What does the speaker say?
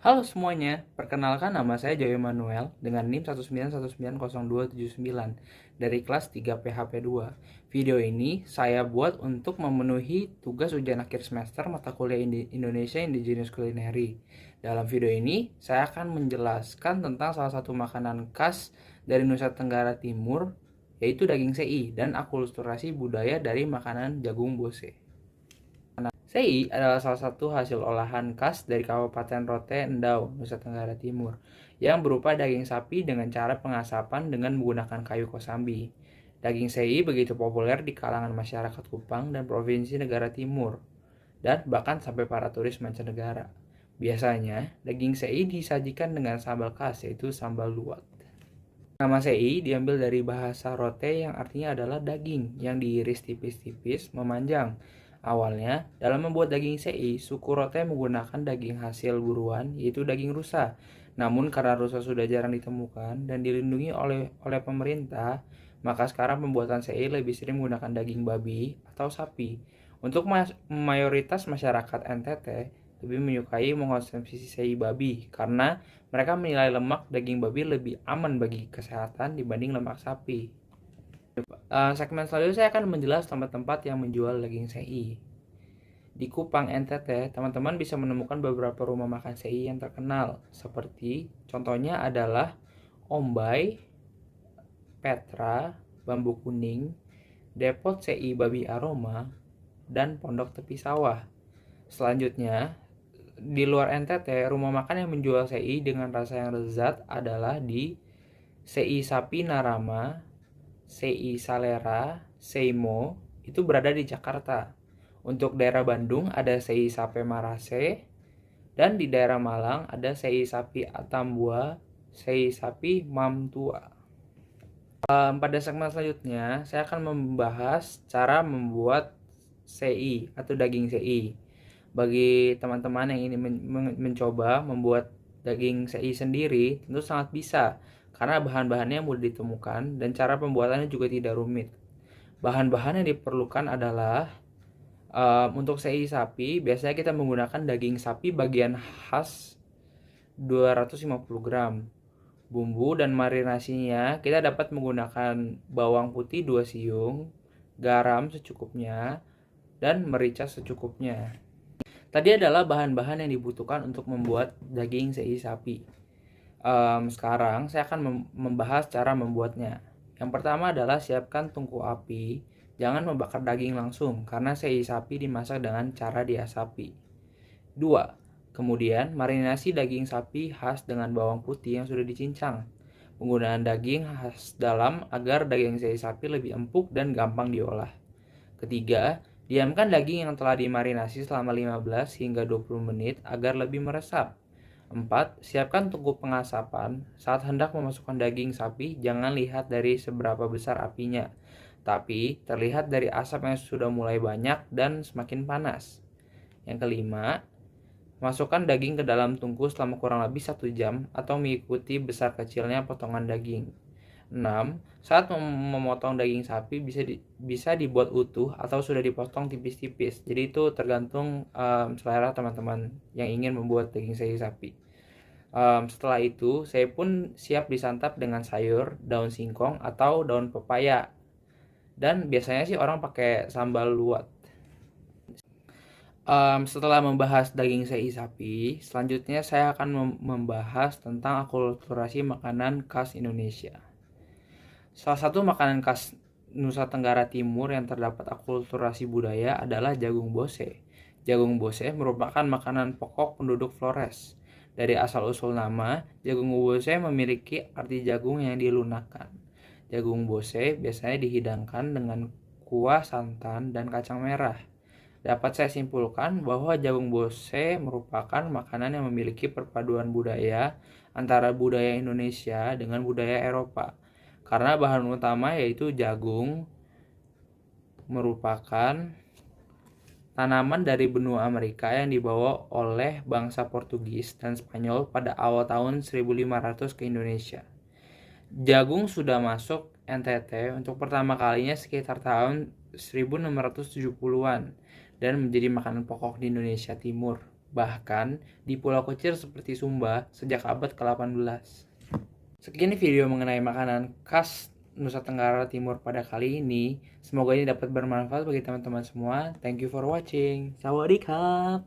Halo semuanya, perkenalkan nama saya Joy Manuel dengan NIM 191902799 dari kelas 3 PHP 2. Video ini saya buat untuk memenuhi tugas ujian akhir semester mata kuliah Indonesia Indigenous Culinary. Dalam video ini, saya akan menjelaskan tentang salah satu makanan khas dari Nusa Tenggara Timur, yaitu daging sei dan akulturasi budaya dari makanan jagung bose. Sei adalah salah satu hasil olahan khas dari Kabupaten Rote Endau, Nusa Tenggara Timur, yang berupa daging sapi dengan cara pengasapan dengan menggunakan kayu kosambi. Daging sei begitu populer di kalangan masyarakat Kupang dan Provinsi Negara Timur, dan bahkan sampai para turis mancanegara. Biasanya, daging sei disajikan dengan sambal khas, yaitu sambal luwak. Nama sei diambil dari bahasa Rote yang artinya adalah daging yang diiris tipis-tipis memanjang. Awalnya, dalam membuat daging sei, suku Rote menggunakan daging hasil buruan, yaitu daging rusa. Namun karena rusa sudah jarang ditemukan dan dilindungi oleh pemerintah, maka sekarang pembuatan sei lebih sering menggunakan daging babi atau sapi. Untuk mayoritas masyarakat NTT lebih menyukai mengkonsumsi sei babi karena mereka menilai lemak daging babi lebih aman bagi kesehatan dibanding lemak sapi. Segmen selanjutnya saya akan menjelaskan tempat-tempat yang menjual daging sei. Di Kupang, NTT, teman-teman bisa menemukan beberapa rumah makan sei yang terkenal, seperti contohnya adalah Ombay, Petra, Bambu Kuning, Depot Sei Babi Aroma, dan Pondok Tepi Sawah. Selanjutnya, di luar NTT, rumah makan yang menjual sei dengan rasa yang lezat adalah di Sei Sapi Narama, Sei Salera, Seimo, itu berada di Jakarta. Untuk daerah Bandung ada Sei Sape Marase, dan di daerah Malang ada Sei Sapi Atambua, Sei Sapi Mamtua. Pada segmen selanjutnya, saya akan membahas cara membuat sei atau daging sei. Bagi teman-teman yang ingin mencoba membuat daging sei sendiri, tentu sangat bisa karena bahan-bahannya mudah ditemukan dan cara pembuatannya juga tidak rumit. Bahan-bahan yang diperlukan adalah untuk sei sapi, biasanya kita menggunakan daging sapi bagian khas 250 gram. Bumbu dan marinasinya kita dapat menggunakan bawang putih 2 siung, garam secukupnya, dan merica secukupnya. Tadi adalah bahan-bahan yang dibutuhkan untuk membuat daging sei sapi. Sekarang saya akan membahas cara membuatnya. Yang pertama adalah siapkan tungku api. Jangan membakar daging langsung karena sei sapi dimasak dengan cara diasapi. 2. Kemudian marinasi daging sapi khas dengan bawang putih yang sudah dicincang. Penggunaan daging khas dalam agar daging sei sapi lebih empuk dan gampang diolah. Ketiga, diamkan daging yang telah dimarinasi selama 15 hingga 20 menit agar lebih meresap. 4. Siapkan tungku pengasapan. Saat hendak memasukkan daging sapi, jangan lihat dari seberapa besar apinya, tapi terlihat dari asap yang sudah mulai banyak dan semakin panas. Yang kelima, masukkan daging ke dalam tungku selama kurang lebih 1 jam atau mengikuti besar kecilnya potongan daging. 6. Saat memotong daging sapi bisa dibuat utuh atau sudah dipotong tipis-tipis. Jadi itu tergantung selera teman-teman yang ingin membuat daging sei sapi. Setelah itu, saya pun siap disantap dengan sayur, daun singkong atau daun pepaya. Dan biasanya sih orang pakai sambal luwak. Setelah membahas daging sei sapi, selanjutnya saya akan membahas tentang akulturasi makanan khas Indonesia. Salah satu makanan khas Nusa Tenggara Timur yang terdapat akulturasi budaya adalah jagung bose. Jagung bose merupakan makanan pokok penduduk Flores. Dari asal-usul nama, jagung bose memiliki arti jagung yang dilunakkan. Jagung bose biasanya dihidangkan dengan kuah santan dan kacang merah. Dapat saya simpulkan bahwa jagung bose merupakan makanan yang memiliki perpaduan budaya antara budaya Indonesia dengan budaya Eropa. Karena bahan utama yaitu jagung merupakan tanaman dari benua Amerika yang dibawa oleh bangsa Portugis dan Spanyol pada awal tahun 1500 ke Indonesia. Jagung sudah masuk NTT untuk pertama kalinya sekitar tahun 1670-an dan menjadi makanan pokok di Indonesia Timur bahkan di pulau kecil seperti Sumba sejak abad ke-18. Sekian video mengenai makanan khas Nusa Tenggara Timur pada kali ini. Semoga ini dapat bermanfaat bagi teman-teman semua. Thank you for watching. Sawadee krap.